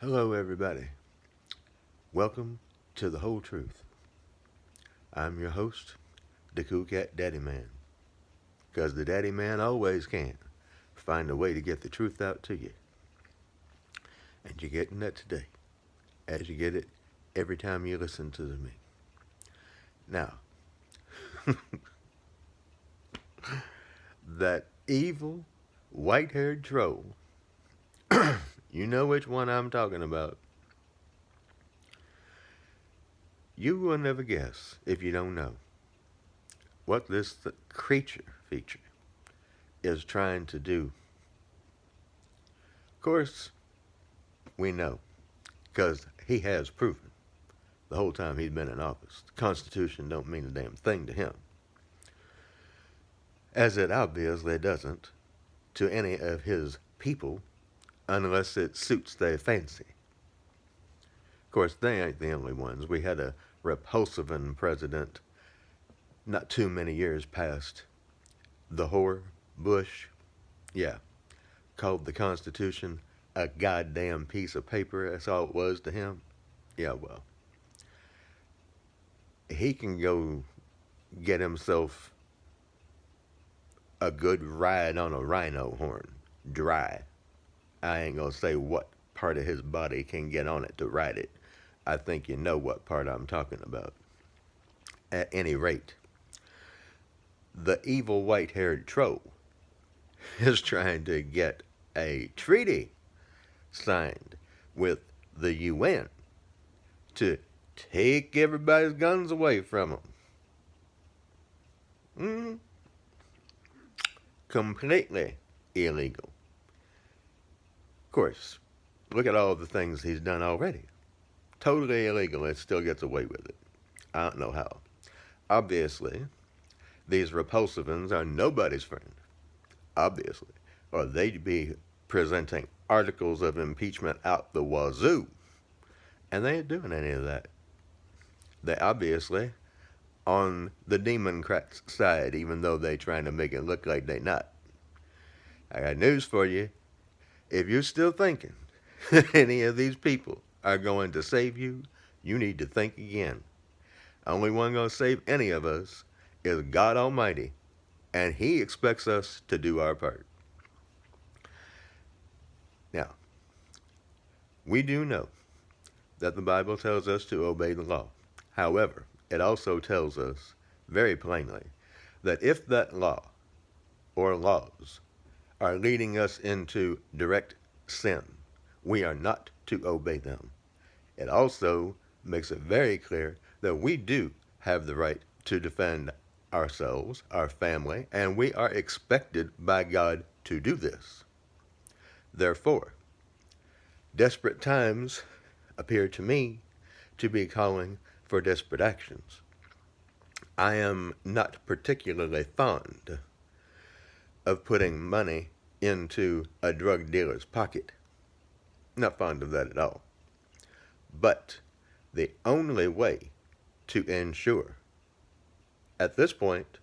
Hello, everybody. Welcome to The Whole Truth. I'm your host, the Cool Cat Daddy Man. Because the Daddy Man always can find a way to get the truth out to you. And you're getting that today, as you get it every time you listen to me. Now, that evil, white haired troll, you know which one I'm talking about. You will never guess, if you don't know, what this creature feature is trying to do. Of course, we know, because he has proven the whole time he's been in office. The Constitution don't mean a damn thing to him, as it obviously doesn't to any of his people unless it suits their fancy. Of course, they ain't the only ones. We had a Repulsivan president not too many years past. The whore, Bush, yeah, called the Constitution a goddamn piece of paper. That's all it was to him. Yeah, well, he can go get himself a good ride on a rhino horn, dry. I ain't gonna say what part of his body can get on it to ride it. I think you know what part I'm talking about. At any rate, the evil white haired troll is trying to get a treaty signed with the UN to take everybody's guns away from them. Completely illegal. Of course, look at all the things he's done already. Totally illegal, and still gets away with it. I don't know how. Obviously, these Repulsivans are nobody's friend. Obviously. Or they'd be presenting articles of impeachment out the wazoo. And they ain't doing any of that. They obviously on the Democrats' side, even though they trying to make it look like they not. I got news for you. If you're still thinking any of these people are going to save you, you need to think again. Only one going to save any of us is God Almighty, and He expects us to do our part. Now, we do know that the Bible tells us to obey the law. However, it also tells us very plainly that if that law or laws are leading us into direct sin, we are not to obey them. It also makes it very clear that we do have the right to defend ourselves, our family, and we are expected by God to do this. Therefore, desperate times appear to me to be calling for desperate actions. I am not particularly fond of putting money into a drug dealer's pocket. Not fond of that at all. But the only way to ensure, at this point,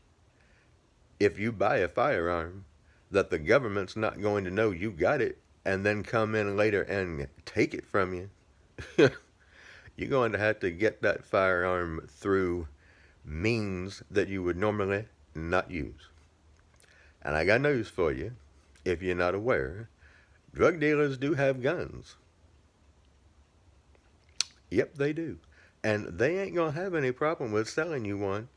if you buy a firearm, that the government's not going to know you got it and then come in later and take it from you, you're going to have to get that firearm through means that you would normally not use. And I got news for you. If you're not aware, drug dealers do have guns. Yep, they do. And they ain't going to have any problem with selling you one.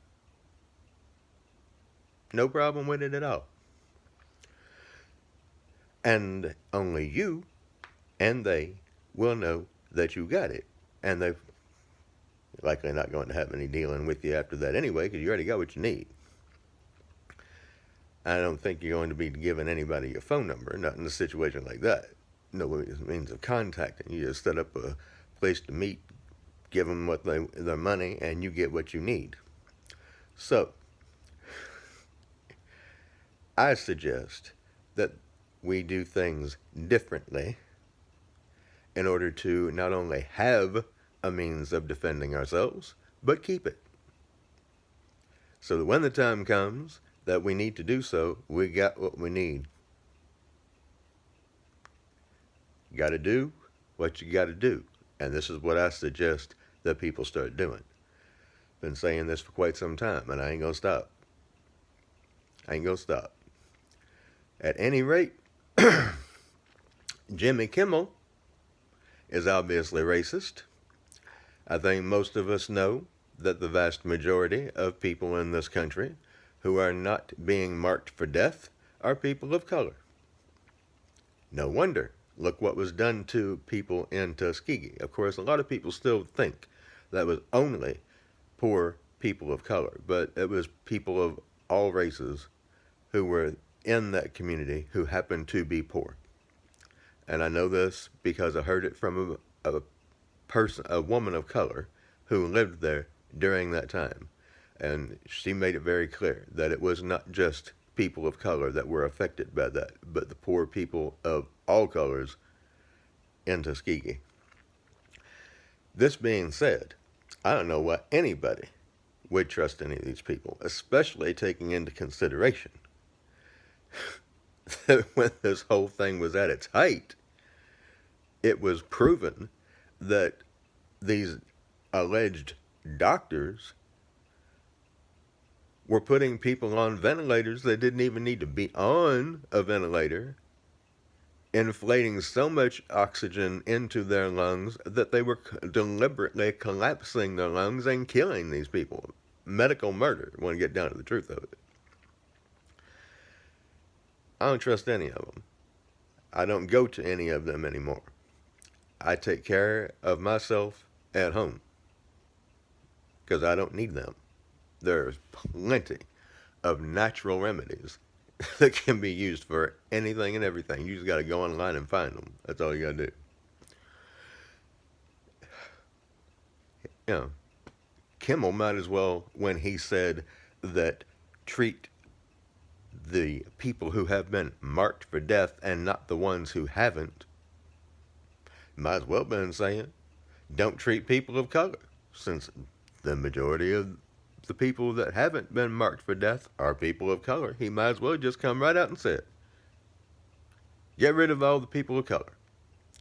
No problem with it at all. And only you and they will know that you got it. And they're likely not going to have any dealing with you after that anyway, because you already got what you need. I don't think you're going to be giving anybody your phone number, not in a situation like that. No means of contacting. You just set up a place to meet, give them their money, and you get what you need. So, I suggest that we do things differently in order to not only have a means of defending ourselves, but keep it. So that when the time comes that we need to do so, we got what we need. Got to do what you got to do. And this is what I suggest that people start doing. Been saying this for quite some time, and I ain't gonna stop. I ain't gonna stop. At any rate, Jimmy Kimmel is obviously racist. I think most of us know that the vast majority of people in this country who are not being marked for death are people of color. No wonder. Look what was done to people in Tuskegee. Of course, a lot of people still think that was only poor people of color, but it was people of all races who were in that community who happened to be poor. And I know this because I heard it from a woman of color who lived there during that time. And she made it very clear that it was not just people of color that were affected by that, but the poor people of all colors in Tuskegee. This being said, I don't know why anybody would trust any of these people, especially taking into consideration that when this whole thing was at its height, it was proven that these alleged doctors were putting people on ventilators that didn't even need to be on a ventilator, inflating so much oxygen into their lungs that they were deliberately collapsing their lungs and killing these people. Medical murder, when you get down to the truth of it. I don't trust any of them. I don't go to any of them anymore. I take care of myself at home because I don't need them. There's plenty of natural remedies that can be used for anything and everything. You just got to go online and find them. That's all you got to do. You know, Kimmel might as well, when he said that treat the people who have been marked for death and not the ones who haven't, might as well been saying don't treat people of color, since the majority of the people that haven't been marked for death are people of color. He might as well just come right out and say it. Get rid of all the people of color.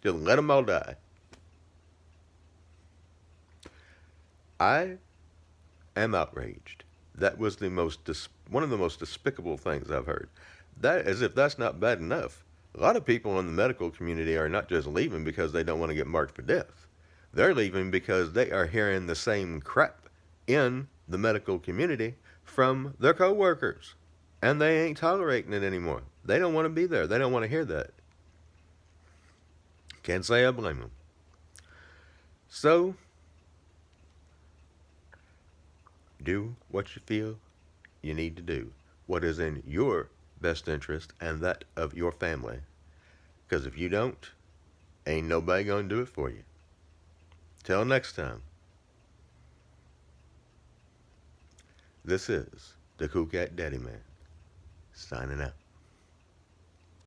Just let them all die. I am outraged. That was one of the most despicable things I've heard. That, as if that's not bad enough. A lot of people in the medical community are not just leaving because they don't want to get marked for death. They're leaving because they are hearing the same crap in the medical community from their coworkers, and they ain't tolerating it anymore. They don't want to be there. They don't want to hear that. Can't say I blame them. So, do what you feel you need to do. What is in your best interest and that of your family. Because if you don't, ain't nobody gonna do it for you. Till next time. This is the Cool Cat Daddy Man, signing out.